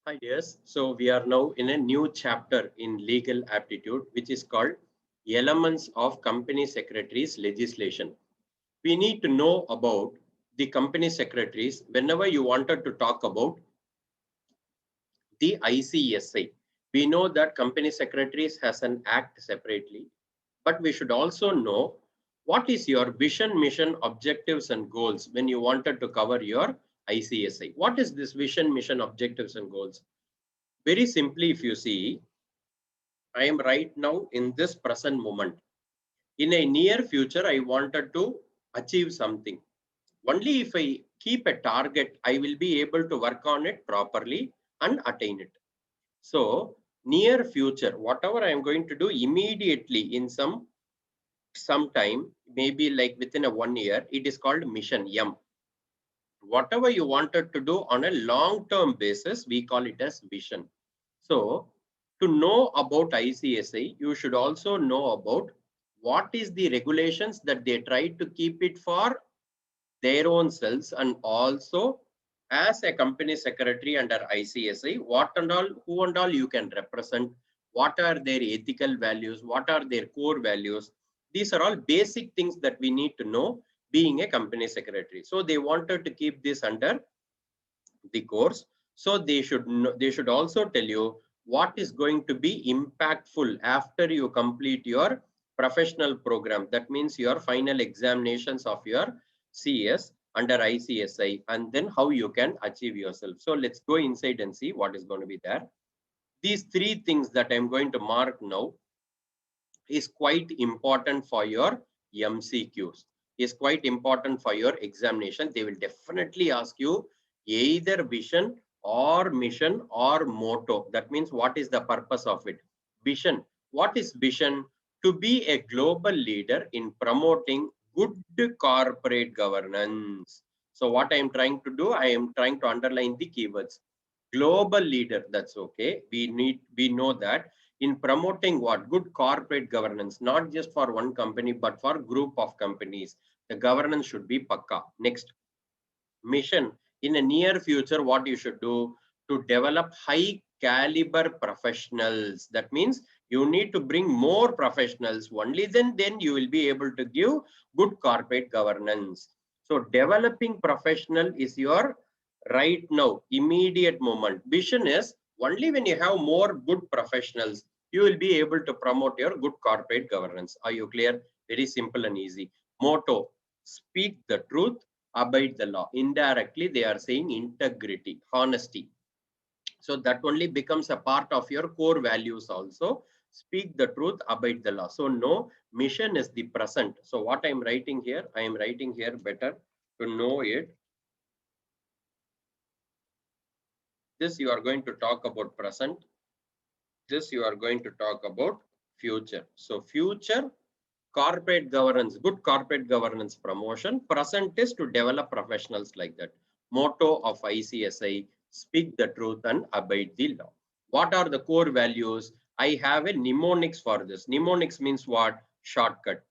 Hi, dears. So we are now in a new chapter in legal aptitude, which is called Elements of Company Secretaries Legislation. We need to know about the company secretaries whenever you wanted to talk about the ICSI. We know that company secretaries has an act separately, but we should also know what is your vision, mission, objectives and goals when you wanted to cover your ICSI. What is this vision, mission, objectives and goals? Very simply, if you see, I am right now in this present moment. In a near future, I wanted to achieve something. Only if I keep a target, I will be able to work on it properly and attain it. So, near future, whatever I am going to do immediately in some time, maybe like within a 1 year, it is called mission M. Whatever you wanted to do on a long-term basis, we call it as vision. So, to know about ICSI, you should also know about what is the regulations that they try to keep it for their own selves, and also as a company secretary under ICSI, what and all, who and all you can represent, what are their ethical values, what are their core values. These are all basic things that we need to know being a company secretary. So they wanted to keep this under the course. So they should also tell you what is going to be impactful after you complete your professional program. That means your final examinations of your CS under ICSI, and then how you can achieve yourself. So let's go inside and see what is going to be there. These three things that I'm going to mark now is quite important for your MCQs, is quite important for your examination. They will definitely ask you either vision or mission or motto. That means what is the purpose of it? Vision. What is vision? To be a global leader in promoting good corporate governance. So what I am trying to do, I am trying to underline the keywords. Global leader, that's okay. We know that in promoting what? Good corporate governance, not just for one company, but for group of companies. The governance should be pakka. Next, mission. In a near future, what you should do to develop high caliber professionals. That means you need to bring more professionals. Only then you will be able to give good corporate governance. So developing professional is your right now, immediate moment. Vision is only when you have more good professionals, you will be able to promote your good corporate governance. Are you clear? Very simple and easy. Motto, speak the truth, abide the law. Indirectly, they are saying integrity, honesty. So that only becomes a part of your core values also. Speak the truth, abide the law. So no, mission is the present. So what I'm writing here, I am writing here better to know it. This you are going to talk about present. This you are going to talk about future. So future corporate governance, good corporate governance promotion. Present is to develop professionals like that. Motto of ICSI, speak the truth and abide the law. What are the core values? I have a mnemonics for this. Mnemonics means what? Shortcut.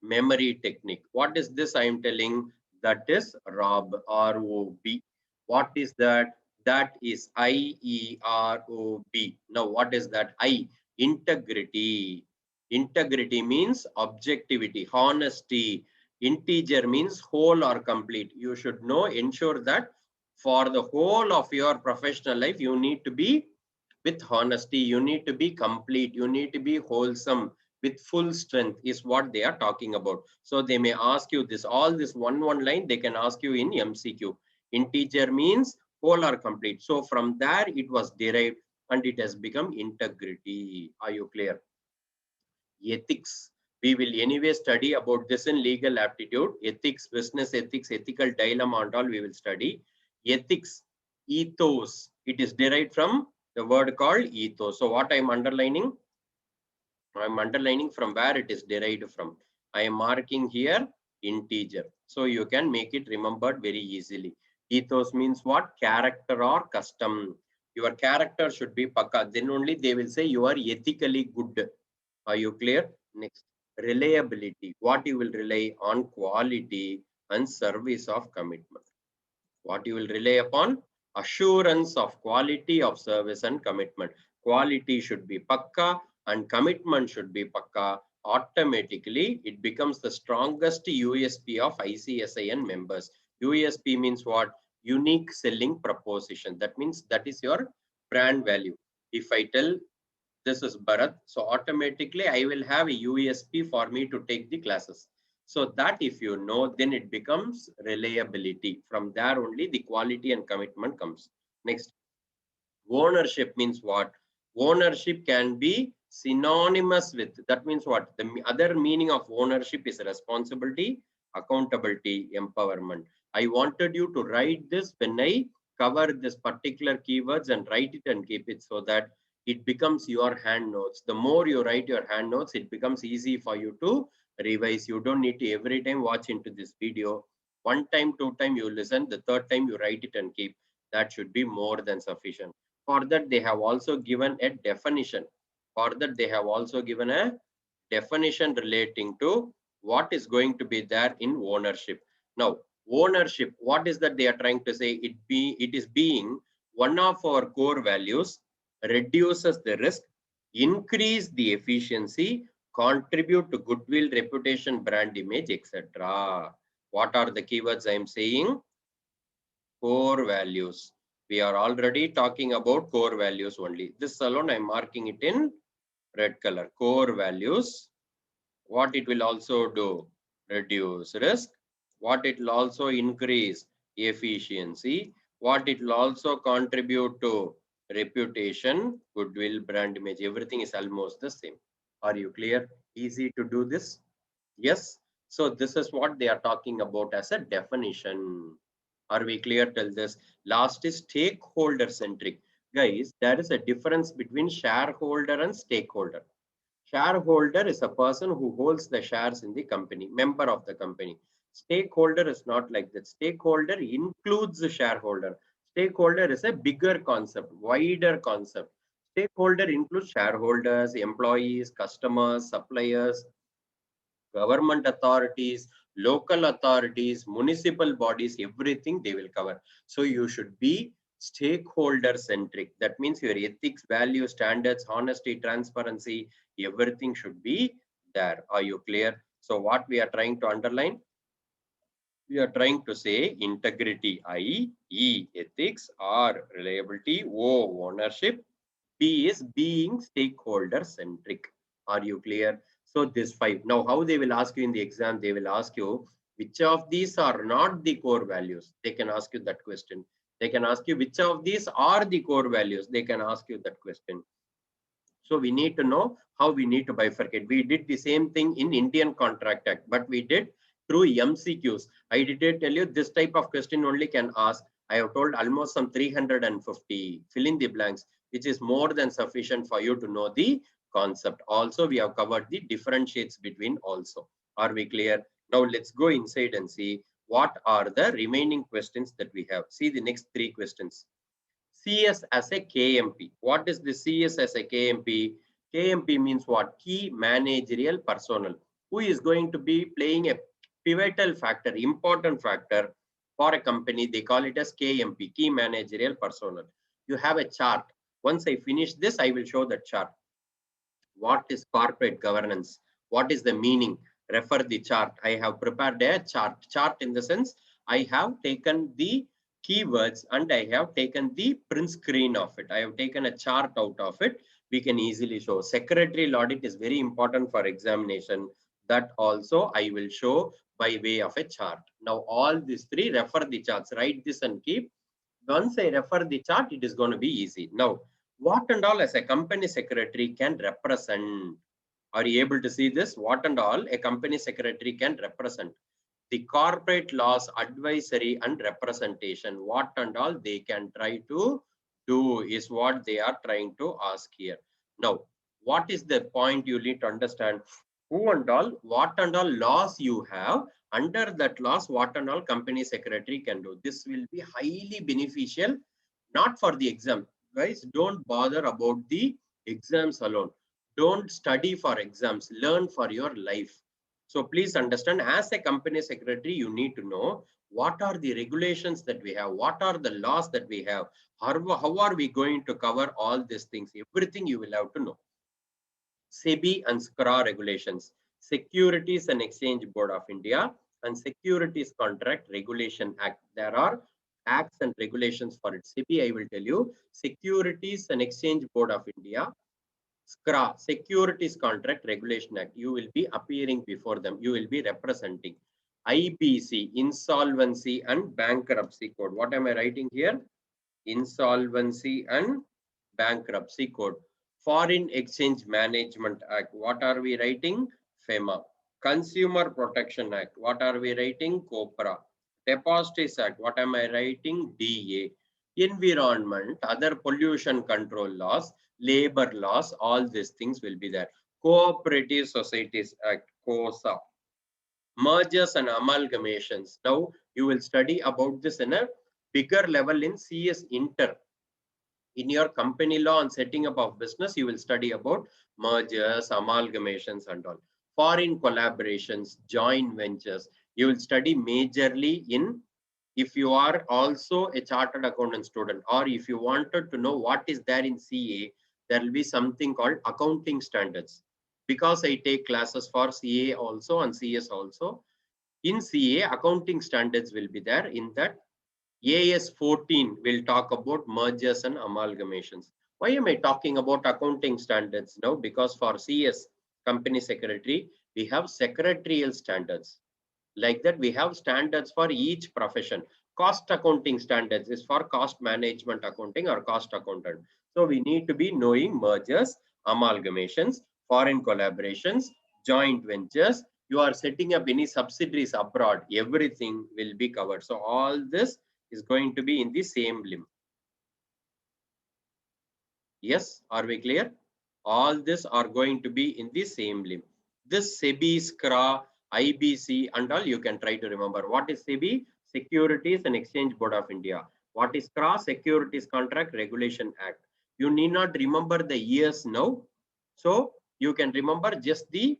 Memory technique. What is this I am telling? That is ROB, R-O-B. What is that? That is IEROB. Now, what is that? I, integrity. Integrity means objectivity, honesty. Integer means whole or complete. You should know, ensure that for the whole of your professional life, you need to be with honesty, you need to be complete, you need to be wholesome, with full strength is what they are talking about. So they may ask you this, all this one line, they can ask you in MCQ. Integer means whole or complete. So from there it was derived and it has become integrity. Are you clear? Ethics. We will anyway study about this in legal aptitude. Ethics, business ethics, ethical dilemma and all we will study. Ethics, ethos. It is derived from the word called ethos. So what I am underlining? I am underlining from where it is derived from. I am marking here integer. So you can make it remembered very easily. Ethos means what? Character or custom. Your character should be pakka. Then only they will say you are ethically good. Are you clear? Next, reliability. What you will rely on? Quality and service of commitment. What you will rely upon? assurance of quality of service and commitment. Quality should be pakka and commitment should be pakka. Automatically, it becomes the strongest USP of ICSIN members. USP means what? Unique selling proposition. That means that is your brand value. If I tell this is Bharat, so automatically I will have a USP for me to take the classes. So that if you know, then it becomes reliability. From there only the quality and commitment comes. Next, ownership means what? Ownership can be synonymous with, that means what? The other meaning of ownership is responsibility, accountability, empowerment. I wanted you to write this when I cover this particular keywords and write it and keep it so that it becomes your hand notes. The more you write your hand notes, it becomes easy for you to revise. You don't need to every time watch into this video. One time, two time you listen, the third time you write it and keep. That should be more than sufficient. For that, they have also given a definition. For that, they have also given a definition relating to what is going to be there in ownership. Now, ownership, what is that they are trying to say? It is being one of our core values, reduces the risk, increase the efficiency, contribute to goodwill, reputation, brand image, etc. What are the keywords I am saying? Core values. We are already talking about core values only. This alone I am marking it in red color. Core values. What it will also do? Reduce risk. What it will also increase? Efficiency. What it will also contribute to? Reputation, goodwill, brand image. Everything is almost the same. Are you clear? Easy to do this? Yes. So this is what they are talking about as a definition. Are we clear till this? Last is stakeholder centric. Guys, there is a difference between shareholder and stakeholder. Shareholder is a person who holds the shares in the company, member of the company. Stakeholder is not like that. Stakeholder includes the shareholder. Stakeholder is a bigger concept, wider concept. Stakeholder includes shareholders, employees, customers, suppliers, government authorities, local authorities, municipal bodies, everything they will cover. So you should be stakeholder centric. That means your ethics, values, standards, honesty, transparency, everything should be there. Are you clear? So what we are trying to underline? We are trying to say integrity, I, E, ethics, R, reliability, O, ownership, B is being stakeholder centric. Are you clear? So this 5. Now how they will ask you in the exam, they will ask you which of these are not the core values. They can ask you that question. They can ask you which of these are the core values. They can ask you that question. So we need to know how we need to bifurcate. We did the same thing in Indian Contract Act, but we did through MCQs. I did tell you this type of question only can ask. I have told almost some 350. Fill in the blanks, which is more than sufficient for you to know the concept. Also, we have covered the differentiates between also. Are we clear? Now let's go inside and see what are the remaining questions that we have. See the next 3 questions. CS as a KMP. What is the CS as a KMP? KMP means what? Key managerial personnel, who is going to be playing a pivotal factor, important factor for a company. They call it as KMP, key managerial personnel. You have a chart. Once I finish this, I will show the chart. What is corporate governance? What is the meaning? Refer the chart. I have prepared a chart. Chart in the sense, I have taken the keywords and I have taken the print screen of it. I have taken a chart out of it. We can easily show. Secretarial audit is very important for examination. That also I will show by way of a chart. Now all these 3, refer the charts. Write this and keep. Once I refer the chart, it is going to be easy. Now, what and all as a company secretary can represent? Are you able to see this? What and all a company secretary can represent? The corporate laws, advisory and representation. What and all they can try to do is what they are trying to ask here. Now, what is the point you need to understand? Who and all, what and all laws you have, under that laws, what and all company secretary can do. This will be highly beneficial, not for the exam. Guys, don't bother about the exams alone. Don't study for exams, learn for your life. So please understand, as a company secretary, you need to know What are the regulations that we have? What are the laws that we have? How are we going to cover all these things? Everything you will have to know. SEBI and SCRA regulations, Securities and Exchange Board of India and Securities Contract Regulation Act. There are acts and regulations for it. SEBI, I will tell you, Securities and Exchange Board of India, SCRA, Securities Contract Regulation Act. You will be appearing before them. You will be representing. IBC, Insolvency and Bankruptcy Code. What am I writing here? Insolvency and Bankruptcy Code. Foreign Exchange Management Act. What are we writing? FEMA. Consumer Protection Act. What are we writing? COPRA. Depositories Act. What am I writing? DA. Environment, other pollution control laws, labor laws, all these things will be there. Cooperative Societies Act, COSA. Mergers and amalgamations. Now you will study about this in a bigger level in CS Inter. In your company law and setting up of business, you will study about mergers, amalgamations and all. Foreign collaborations, joint ventures. You will study majorly in, if you are also a chartered accountant student, or if you wanted to know what is there in CA, there will be something called accounting standards. Because I take classes for CA also and CS also. In CA, accounting standards will be there. In that, AS 14 will talk about mergers and amalgamations. Why am I talking about accounting standards now? Because for CS, company secretary, we have secretarial standards. Like that, we have standards for each profession. Cost accounting standards is for cost management accounting or cost accountant. So we need to be knowing mergers, amalgamations, foreign collaborations, joint ventures. You are setting up any subsidiaries abroad, everything will be covered. So all this is going to be in the same limb. Yes, are we clear? All this are going to be in the same limb. This SEBI, SCRA, IBC and all you can try to remember. What is SEBI? Securities and Exchange Board of India. What is SCRA? Securities Contract Regulation Act. You need not remember the years now. So you can remember just the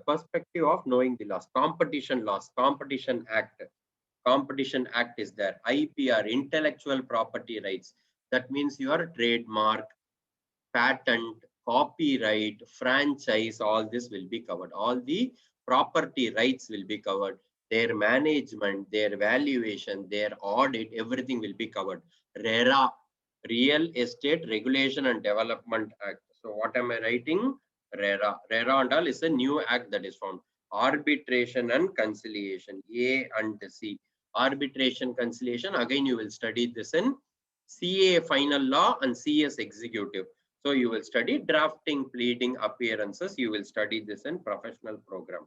perspective of knowing the laws. Competition laws, Competition Act. Competition Act is there. IPR, intellectual property rights. That means your trademark, patent, copyright, franchise, all this will be covered. All the property rights will be covered. Their management, their valuation, their audit, everything will be covered. RERA, Real Estate Regulation and Development Act. So what am I writing? RERA. RERA and all is a new act that is found. Arbitration and conciliation, A and C. Arbitration, conciliation, again you will study this in CA final law and CS executive. So you will study drafting, pleading, appearances. You will study this in professional program.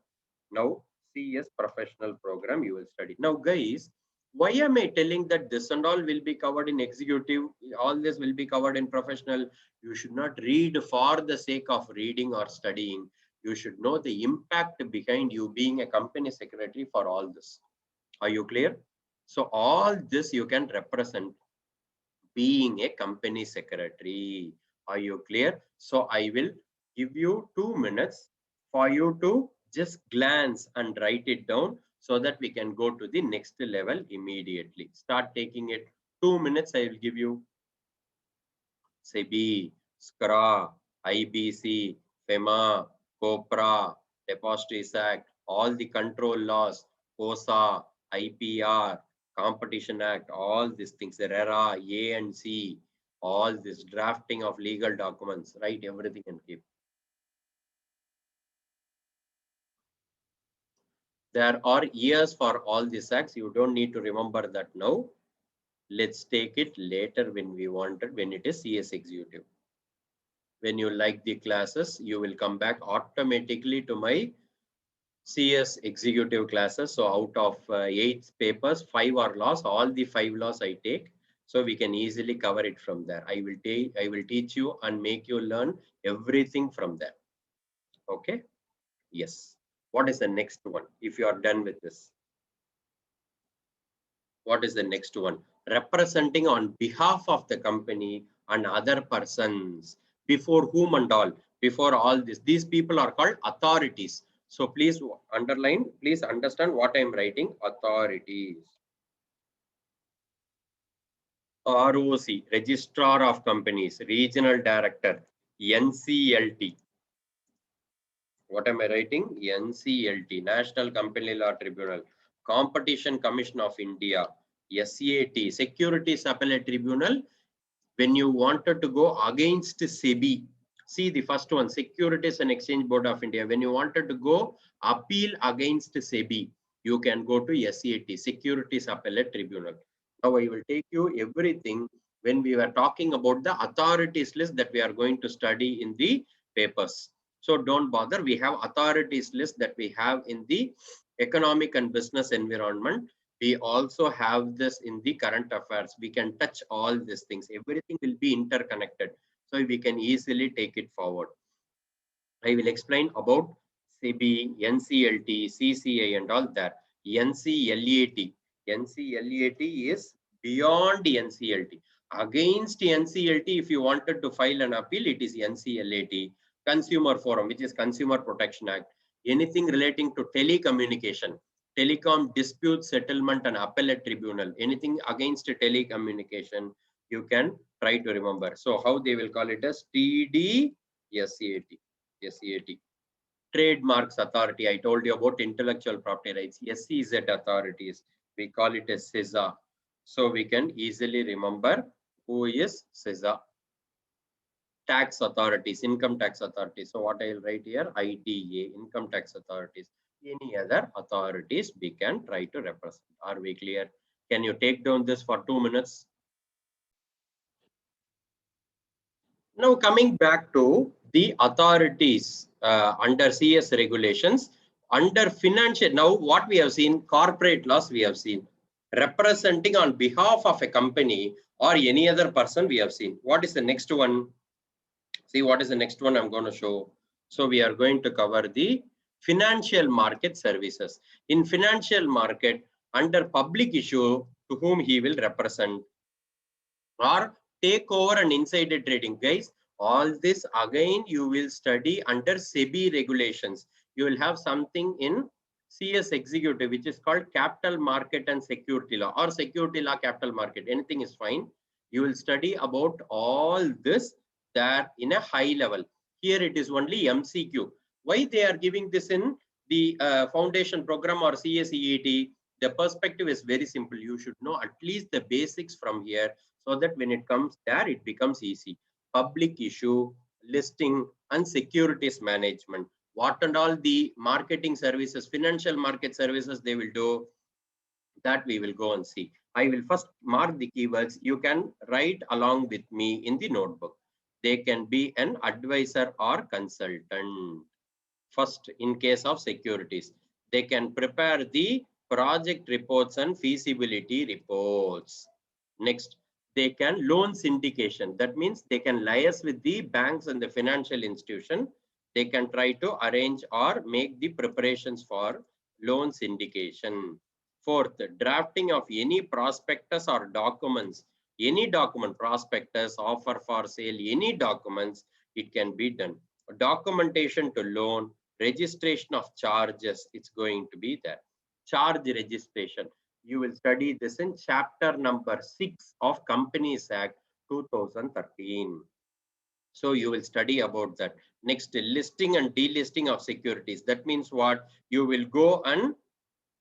Now CS professional program you will study. Now guys, why am I telling that this and all will be covered in executive? All this will be covered in professional. You should not read for the sake of reading or studying. You should know the impact behind you being a company secretary for all this. Are you clear? So all this you can represent being a company secretary. Are you clear? So I will give you 2 minutes for you to just glance and write it down so that we can go to the next level immediately. Start taking it. 2 minutes I will give you. SEBI, SCRA, IBC, FEMA, COPRA, Depositories Act, all the control laws, COSA, IPR, Competition Act, all these things, RERA, A and C, all this drafting of legal documents, write everything and keep. There are years for all these acts. You don't need to remember that now. Let's take it later when we wanted, when it is CS executive. When you like the classes, you will come back automatically to my CS executive classes. So out of 8 papers, 5 are laws. All the 5 laws I take. So we can easily cover it from there. I will teach you and make you learn everything from there. Okay. Yes. What is the next one? If you are done with this, what is the next one? Representing on behalf of the company and other persons, before whom and all, before all this. These people are called authorities. So please underline, please understand what I am writing, authorities. ROC, Registrar of Companies, Regional Director, NCLT. What am I writing? NCLT, National Company Law Tribunal, Competition Commission of India, SAT, Securities Appellate Tribunal. When you wanted to go against SEBI, see the first one, Securities and Exchange Board of India. When you wanted to go appeal against SEBI, you can go to SAT, Securities Appellate Tribunal. Now I will take you everything when we were talking about the authorities list that we are going to study in the papers. So don't bother. We have authorities list that we have in the economic and business environment. We also have this in the current affairs. We can touch all these things. Everything will be interconnected. So we can easily take it forward. I will explain about SEBI, NCLT, CCI and all that. NCLAT. NCLAT is beyond NCLT. Against NCLT, if you wanted to file an appeal, it is NCLAT. Consumer Forum, which is Consumer Protection Act. Anything relating to telecommunication, Telecom Dispute Settlement and Appellate Tribunal, anything against telecommunication, you can try to remember. So how they will call it as TDSAT. SAT. Trademarks Authority, I told you about intellectual property rights. SEZ authorities, we call it as CISA. So we can easily remember who is CISA. Tax authorities, income tax authorities. So what I will write here, ITA, income tax authorities. Any other authorities we can try to represent. Are we clear? Can you take down this for 2 minutes? Now coming back to the authorities under CS regulations, under financial, now what we have seen, corporate laws we have seen, representing on behalf of a company or any other person we have seen. What is the next one? See what is the next one I'm going to show. So we are going to cover the financial market services. In financial market, under public issue, to whom he will represent, or take over and insider trading. Guys, all this again you will study under SEBI regulations. You will have something in CS executive, which is called capital market and security law, or security law capital market. Anything is fine. You will study about all this that in a high level. Here it is only MCQ. Why they are giving this in the foundation program or CSEET? The perspective is very simple. You should know at least the basics from here, so that when it comes there, it becomes easy. Public issue, listing, and securities management. What and all the marketing services, financial market services they will do, that we will go and see. I will first mark the keywords. You can write along with me in the notebook. They can be an advisor or consultant. First, in case of securities, they can prepare the project reports and feasibility reports. Next, they can loan syndication. That means they can liaise with the banks and the financial institution. They can try to arrange or make the preparations for loan syndication. Fourth, drafting of any prospectus or documents, any document, prospectus, offer for sale, any documents, it can be done. Documentation to loan, registration of charges, it's going to be there. Charge registration, you will study this in chapter number 6 of Companies Act 2013. So you will study about that. Next, listing and delisting of securities. That means what? You will go and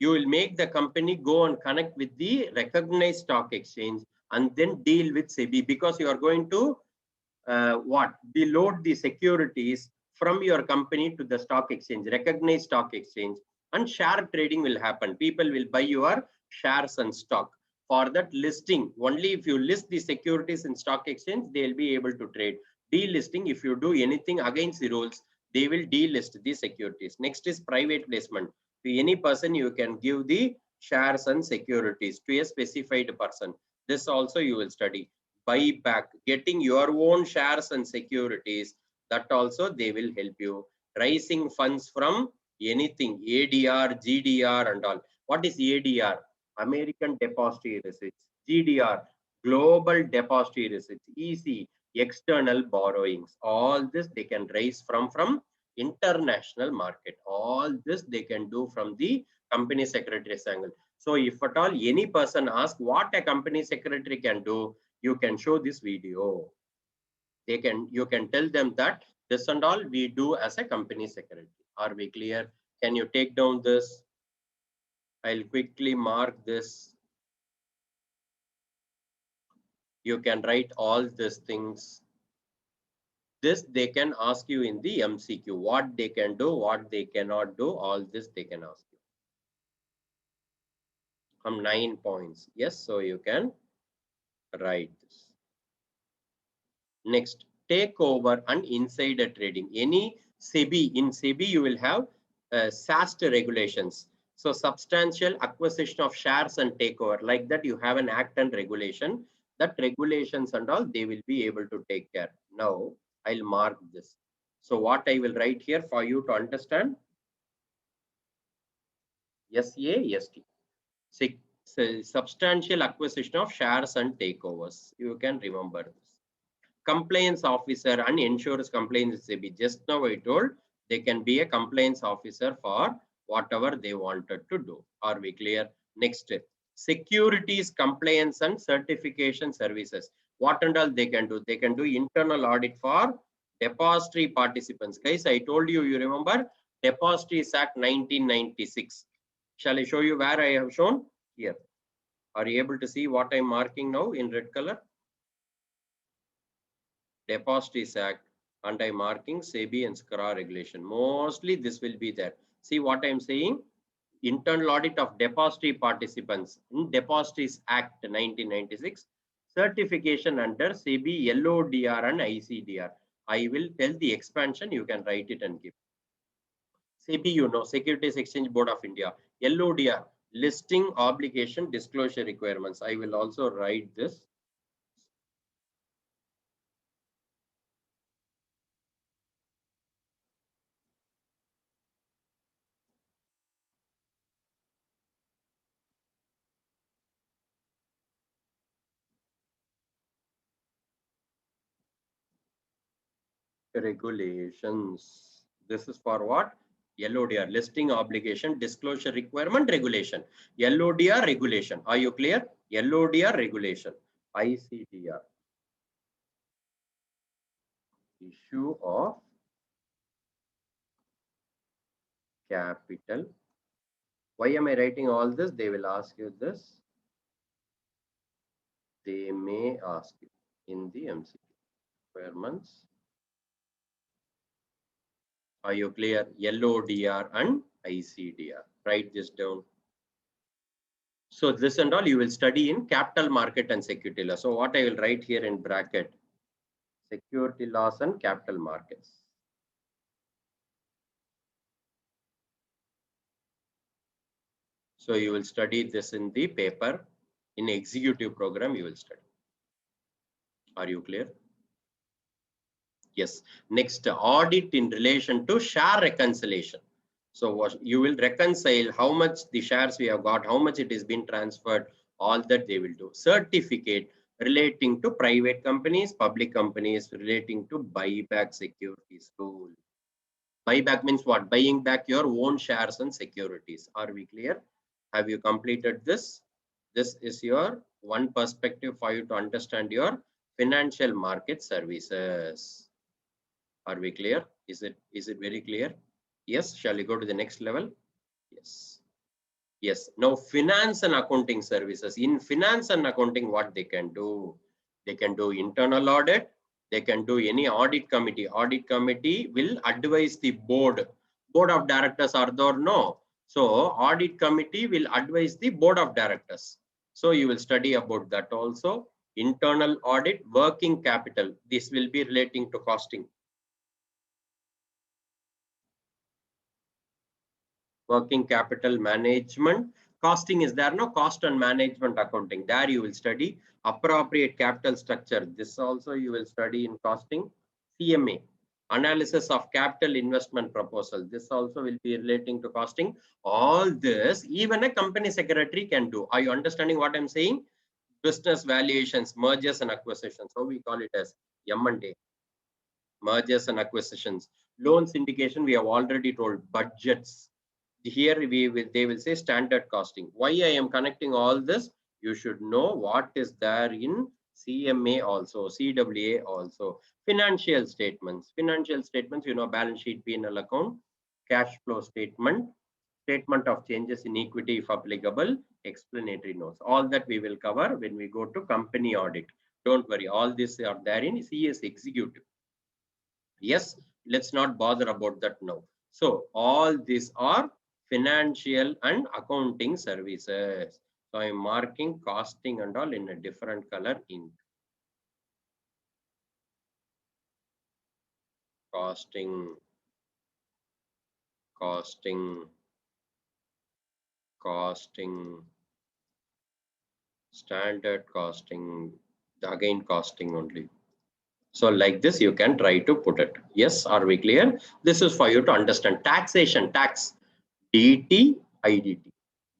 you will make the company go and connect with the recognized stock exchange and then deal with SEBI, because you are going to deload the securities from your company to the stock exchange, recognized stock exchange, and share trading will happen. People will buy your shares and stock. For that listing, only if you list the securities in stock exchange, they will be able to trade. Delisting, if you do anything against the rules, they will delist the securities. Next is private placement. To any person, you can give the shares and securities to a specified person. This also you will study. Buyback, getting your own shares and securities, that also they will help you. Raising funds from anything, ADR, GDR and all. What is ADR? American Depository Receipts. GDR, Global Depository Receipts. EC, external borrowings. All this they can raise from international market. All this they can do from the company secretary's angle. So if at all any person asks what a company secretary can do, you can show this video. You can tell them that this and all we do as a company secretary. Are we clear? Can you take down this? I'll quickly mark this. You can write all these things. This they can ask you in the MCQ. What they can do, what they cannot do, all this they can ask you. 9 points. Yes, so you can write this. Next, takeover and insider trading. Any SEBI, in SEBI you will have SAST regulations. So substantial acquisition of shares and takeover, like that you have an act and regulation. That regulations and all they will be able to take care. Now I'll mark this. So what I will write here for you to understand. SAST. Substantial acquisition of shares and takeovers. You can remember this. Compliance officer and ensures compliance SEBI. Just now I told they can be a compliance officer for whatever they wanted to do. Are we clear? Next, securities compliance and certification services. What and all they can do? They can do internal audit for depository participants. Guys, I told you, you remember Depositories Act 1996. Shall I show you where I have shown? Here. Are you able to see what I'm marking now in red color? Depositories Act, and I'm marking SEBI and SCRA regulation. Mostly this will be there. See what I'm saying? Internal audit of depository participants in Depositories Act 1996. Certification under SEBI, LODR and ICDR. I will tell the expansion. You can write it and give. SEBI, you know, Securities Exchange Board of India. LODR, listing obligation disclosure requirements. I will also write this. Regulations. This is for what? LODR, listing obligation disclosure requirement regulation. LODR regulation. Are you clear? LODR regulation. ICDR. Issue of capital. Why am I writing all this? They will ask you this. They may ask you in the MCQ. Requirements. Are you clear? LODR and ICDR. Write this down. So this and all you will study in capital market and security law. So what I will write here in bracket, security laws and capital markets. So you will study this in the paper. In executive program you will study. Are you clear? Yes. Next, audit in relation to share reconciliation. So what you will reconcile how much the shares we have got, how much it is been transferred, all that they will do. Certificate relating to private companies, public companies, relating to buyback securities rule. Buyback means what? Buying back your own shares and securities. Are we clear? Have you completed this? This is your one perspective for you to understand your financial market services. Are we clear? Is it very clear? Yes. Shall we go to the next level? Yes. Yes. Now, finance and accounting services. In finance and accounting, what they can do? They can do internal audit. They can do any audit committee. Audit committee will advise the board. Board of directors are there? No. So, audit committee will advise the board of directors. So, you will study about that also. Internal audit, working capital. This will be relating to costing. Working capital management. Costing is there, no? Cost and management accounting. There you will study appropriate capital structure. This also you will study in costing. CMA, analysis of capital investment proposal. This also will be relating to costing. All this, even a company secretary can do. Are you understanding what I'm saying? Business valuations, mergers and acquisitions. So we call it as M&A. Mergers and acquisitions. Loan syndication, we have already told. Budgets. Here they will say standard costing. Why I am connecting all this? You should know what is there in CMA also, CWA also. Financial statements. Financial statements, you know, balance sheet, P&L account, cash flow statement, statement of changes in equity if applicable, explanatory notes. All that we will cover when we go to company audit. Don't worry, all these are there in CS executive. Yes, let's not bother about that now. So all these are financial and accounting services. So I'm marking costing and all in a different color ink. Costing, standard costing, again costing only. So like this, you can try to put it. Yes, are we clear? This is for you to understand. Taxation, tax, DT, IDT.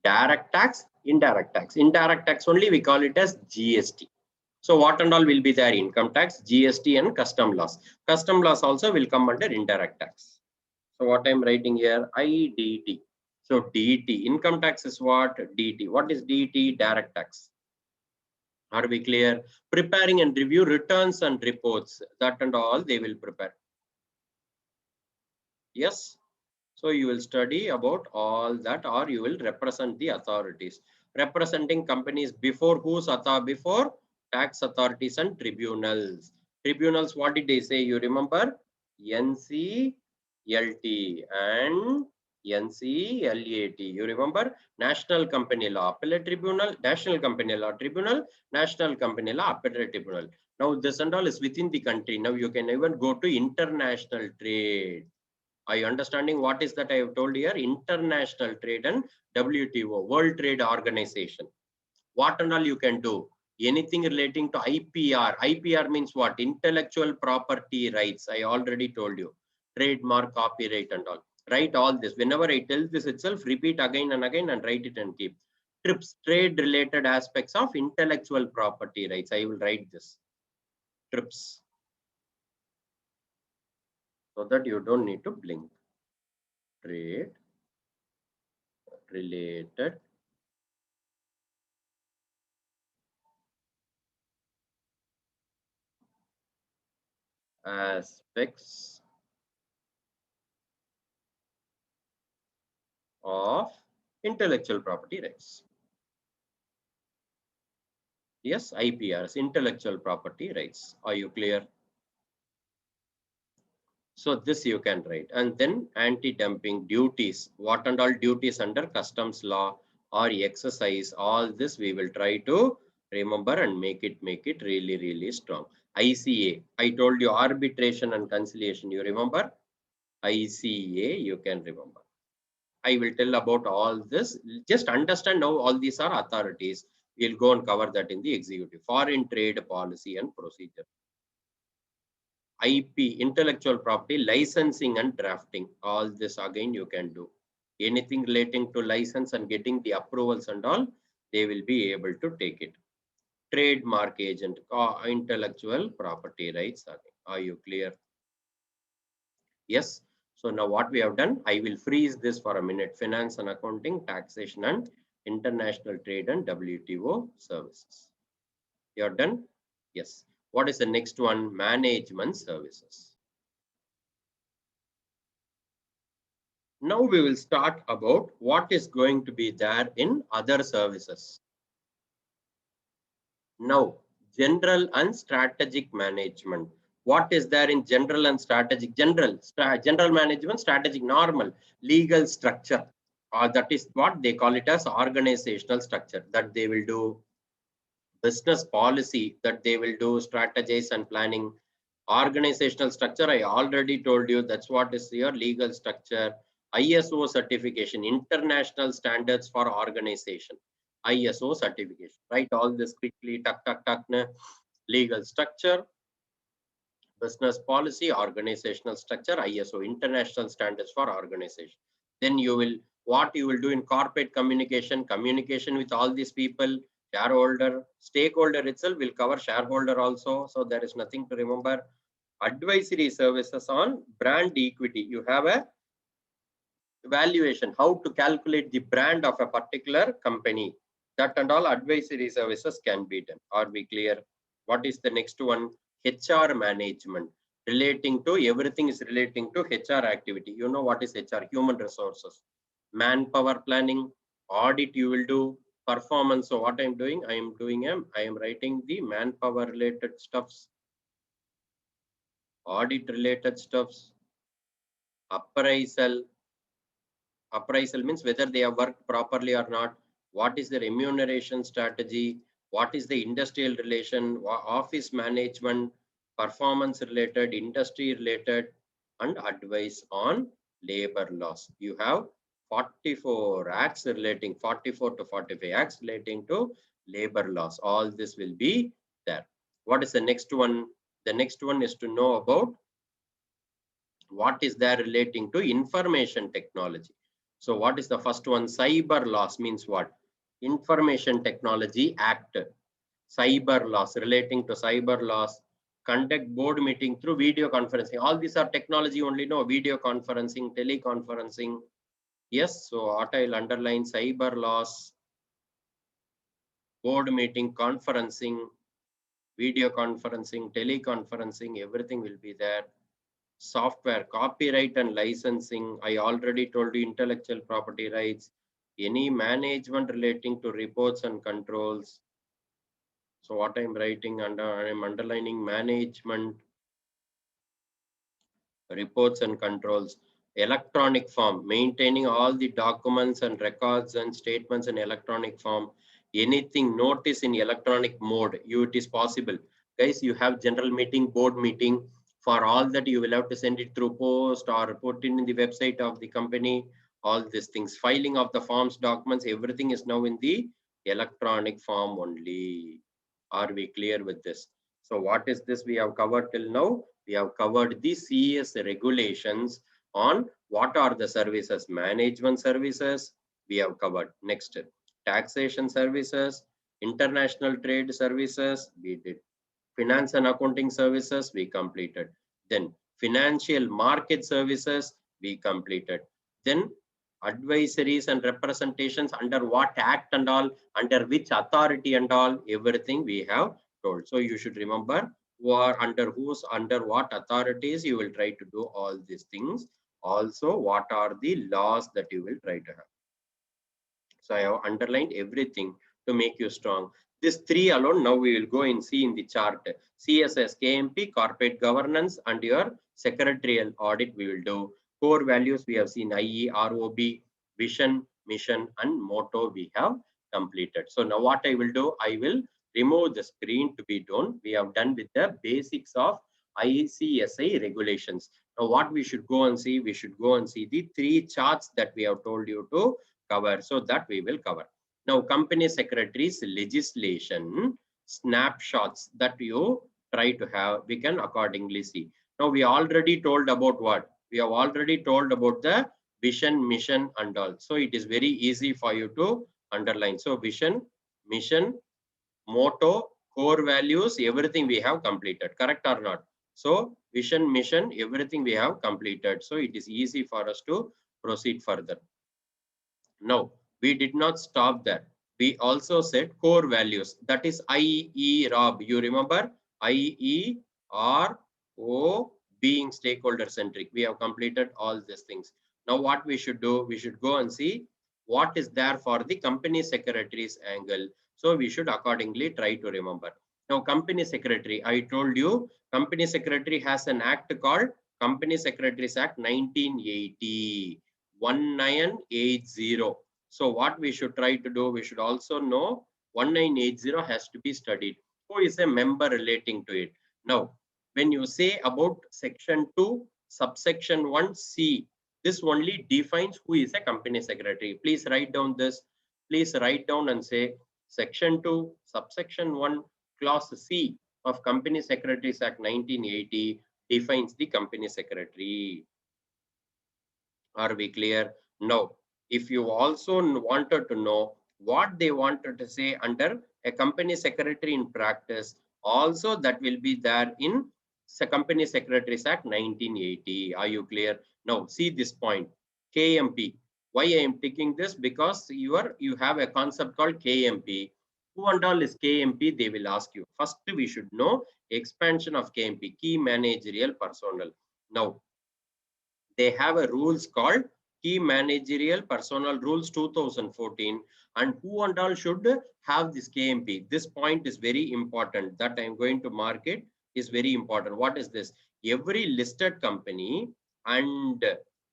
Direct tax, indirect tax. Indirect tax only we call it as GST. So what and all will be there? Income tax, GST and custom laws. Custom laws also will come under indirect tax. So what I'm writing here, IDT. So DT, income tax is what? DT. What is DT? Direct tax. Are we clear? Preparing and review returns and reports. That and all they will prepare. Yes. So you will study about all that, or you will represent the authorities. Representing companies before whose authority? Before tax authorities and tribunals. Tribunals, what did they say? You remember? NCLT and NCLAT. You remember? National Company Law Appellate Tribunal, National Company Law Tribunal, National Company Law Appellate Tribunal. Now this and all is within the country. Now you can even go to international trade. Are you understanding what is that I have told here? International trade and WTO, World Trade Organization. What and all you can do? Anything relating to IPR. IPR means what? Intellectual property rights. I already told you. Trademark, copyright and all. Write all this. Whenever I tell this itself, repeat again and again and write it and keep. TRIPS, trade related aspects of intellectual property rights. I will write this. TRIPS. So that you don't need to blink. Trade related aspects of intellectual property rights. Yes, IPRs, intellectual property rights. Are you clear? So this you can write. And then anti-dumping duties. What and all duties under customs law or exercise. All this we will try to remember and make it really, really strong. ICA. I told you arbitration and conciliation. You remember? ICA you can remember. I will tell about all this. Just understand now all these are authorities. We'll go and cover that in the executive. Foreign trade policy and procedure. IP, intellectual property, licensing and drafting. All this again you can do. Anything relating to license and getting the approvals and all, they will be able to take it. Trademark agent, intellectual property rights. Are you clear? Yes. So now what we have done, I will freeze this for a minute. Finance and accounting, taxation and international trade and WTO services. You're done? Yes. What is the next one? Management services. Now we will start about what is going to be there in other services. Now, general and strategic management. What is there in general and strategic? General management, strategic, normal, legal structure. That is what they call it as organizational structure, that they will do. Business policy, that they will do, strategize and planning. Organizational structure, I already told you, that's what is your legal structure. ISO certification, international standards for organization. ISO certification. Write all this quickly, tuck. Legal structure, business policy, organizational structure, ISO, international standards for organization. Then you will, what you will do in corporate communication, communication with all these people, shareholder, stakeholder itself will cover shareholder also. So there is nothing to remember. Advisory services on brand equity. You have a valuation, how to calculate the brand of a particular company. That and all advisory services can be done. Are we clear? What is the next one? HR management. Relating to everything is relating to HR activity. You know what is HR? Human resources. Manpower planning, audit you will do, performance. So what I'm doing, I am writing the manpower related stuffs, audit related stuffs, appraisal. Appraisal means whether they have worked properly or not. What is the remuneration strategy? What is the industrial relation? Office management, performance related, industry related, and advice on labor laws. You have 44 acts relating, 44 to 45 acts relating to labor laws. All this will be there. What is the next one? The next one is to know about what is there relating to information technology. So what is the first one? Cyber laws means what? Information Technology Act. Cyber laws, relating to cyber laws. Conduct board meeting through video conferencing. All these are technology only, no? Video conferencing, teleconferencing. Yes, so what I'll underline: cyber laws, board meeting, conferencing, video conferencing, teleconferencing, everything will be there. Software, copyright and licensing. I already told you intellectual property rights, any management relating to reports and controls. So what I'm writing under, I'm underlining management, reports and controls. Electronic form, maintaining all the documents and records and statements in electronic form. Anything notice in electronic mode, it is possible. Guys, you have general meeting, board meeting. For all that, you will have to send it through post or put in the website of the company. All these things, filing of the forms, documents, everything is now in the electronic form only. Are we clear with this? So what is this we have covered till now? We have covered the CS regulations on what are the services. Management services we have covered. Next, taxation services, international trade services we did. Finance and accounting services we completed. Then financial market services we completed. Then advisories and representations, under what act and all, under which authority and all, everything we have told. So you should remember who are under whose, under what authorities you will try to do all these things. Also, what are the laws that you will try to have. So I have underlined everything to make you strong. This three alone, now we will go and see in the chart. CSS, KMP, corporate governance, and your secretarial audit we will do. Core values we have seen: IE, ROB, vision, mission, and motto we have completed. So now what I will do, I will remove the screen to be done. We have done with the basics of ICSI regulations. Now what we should go and see, we should go and see the three charts that we have told you to cover. So that we will cover. Now company secretaries legislation snapshots that you try to have, we can accordingly see. Now we already told about what? We have already told about the vision, mission and all. So it is very easy for you to underline. So vision, mission, motto, core values, everything we have completed. Correct or not? So vision, mission, everything we have completed. So it is easy for us to proceed further. Now, we did not stop there. We also said core values. That is IEROB. You remember? IERO, being stakeholder centric. We have completed all these things. Now, what we should do? We should go and see what is there for the company secretary's angle. So, we should accordingly try to remember. Now, company secretary, I told you, company secretary has an act called Company Secretaries Act 1980. 1980. So what we should try to do, we should also know 1980 has to be studied. Who is a member relating to it? Now, when you say about section 2, subsection 1C, this only defines who is a company secretary. Please write down this. Please write down and say section 2, subsection 1, clause C of Company Secretaries Act 1980 defines the company secretary. Are we clear? Now, if you also wanted to know what they wanted to say under a company secretary in practice, also that will be there in the Company Secretaries Act 1980. Are you clear? Now, see this point, KMP. Why I am taking this? Because you have a concept called KMP. Who and all is KMP? They will ask you. First, we should know expansion of KMP, key managerial personnel. Now, they have a rules called Key Managerial Personnel Rules 2014, and who and all should have this KMP. This point is very important that I am going to mark it is very important. What is this? Every listed company and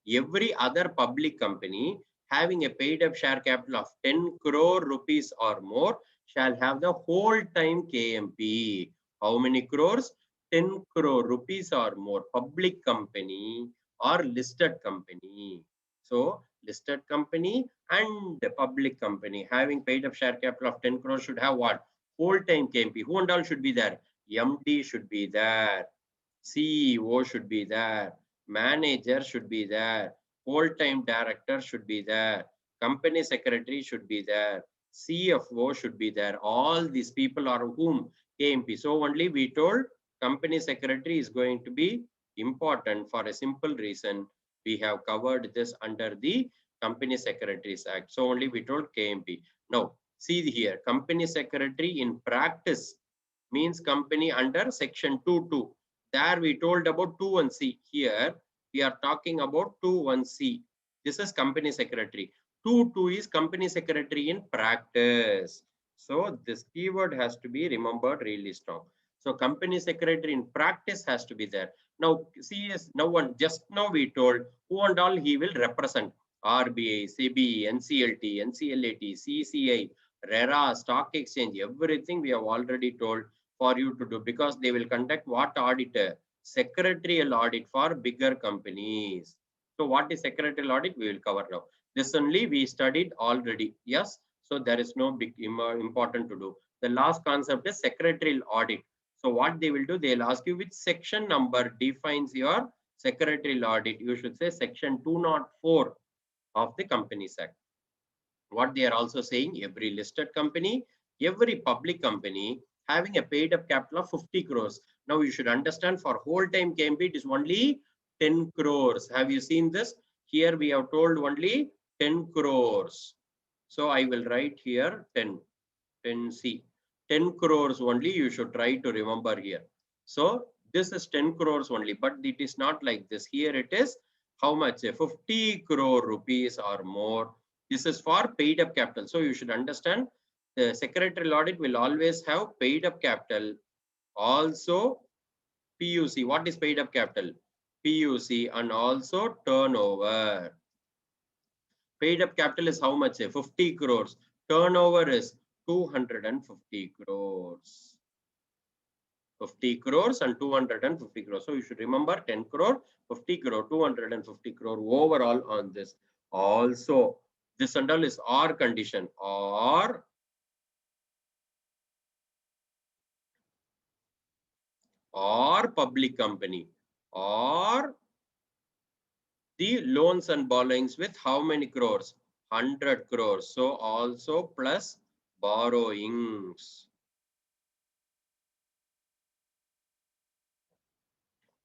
every other public company having a paid up share capital of 10 crore rupees or more shall have the whole time KMP. How many crores? 10 crore rupees or more. Public company or listed company. So listed company and public company having paid up share capital of 10 crores should have what? Whole time KMP. Who and all should be there? MD should be there. CEO should be there. Manager should be there. Whole time director should be there. Company secretary should be there. CFO should be there. All these people are whom? KMP. So only we told company secretary is going to be important for a simple reason. We have covered this under the Company Secretaries Act. So only we told KMP. Now, see here, company secretary in practice means company under section 2.2. There we told about 2.1c. Here we are talking about 2.1c. This is company secretary. 2.2 is company secretary in practice. So this keyword has to be remembered really strong. So company secretary in practice has to be there. Now see, now one just now we told who and all he will represent. RBI, SEBI, NCLT, NCLAT, CCI, RERA, stock exchange, everything we have already told for you to do, because they will conduct what audit? Secretarial audit for bigger companies. So what is secretarial audit? We will cover now. This only we studied already. Yes. So there is no big important to do. The last concept is secretarial audit. So what they will do, they'll ask you which section number defines your secretarial audit. You should say section 204 of the Companies Act. What they are also saying, every listed company, every public company having a paid up capital of 50 crores. Now you should understand for whole time KMP it is only 10 crores. Have you seen this? Here we have told only 10 crores. So I will write here 10C. 10 crores only you should try to remember here. So this is 10 crores only, but it is not like this. Here it is how much? 50 crore rupees or more. This is for paid up capital. So you should understand the secretarial audit will always have paid up capital. Also PUC. What is paid up capital? PUC and also turnover. Paid up capital is how much? 50 crores. Turnover is 250 crores. 50 crores and 250 crores. So you should remember 10 crore, 50 crore, 250 crore overall on this. Also, this and all is or condition, or public company, or the loans and borrowings with how many crores? 100 crores. So also plus borrowings.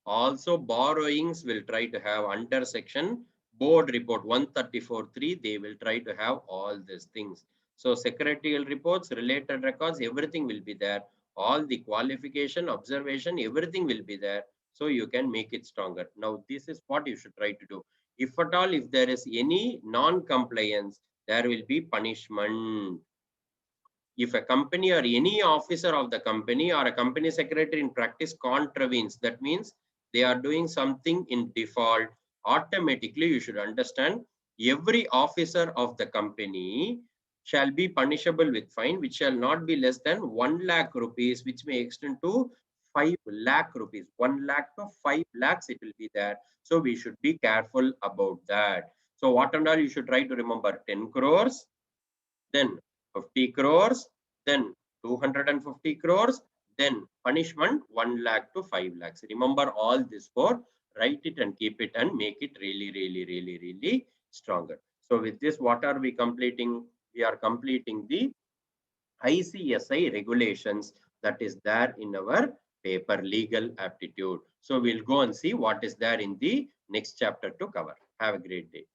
Also borrowings will try to have under section board report 134.3. They will try to have all these things. So secretarial reports, related records, everything will be there. All the qualification, observation, everything will be there. So you can make it stronger. Now this is what you should try to do. If at all, if there is any non-compliance, there will be punishment. If a company or any officer of the company or a company secretary in practice contravenes, that means they are doing something in default, automatically you should understand every officer of the company shall be punishable with fine, which shall not be less than 1 lakh rupees, which may extend to 5 lakh rupees. 1 lakh to 5 lakhs it will be there. So we should be careful about that. So what and all you should try to remember? 10 crores, then 50 crores, then 250 crores, then punishment 1 lakh to 5 lakhs. Remember all this four, write it and keep it and make it really stronger. So with this, what are we completing? We are completing the ICSI regulations that is there in our paper legal aptitude. So we'll go and see what is there in the next chapter to cover. Have a great day.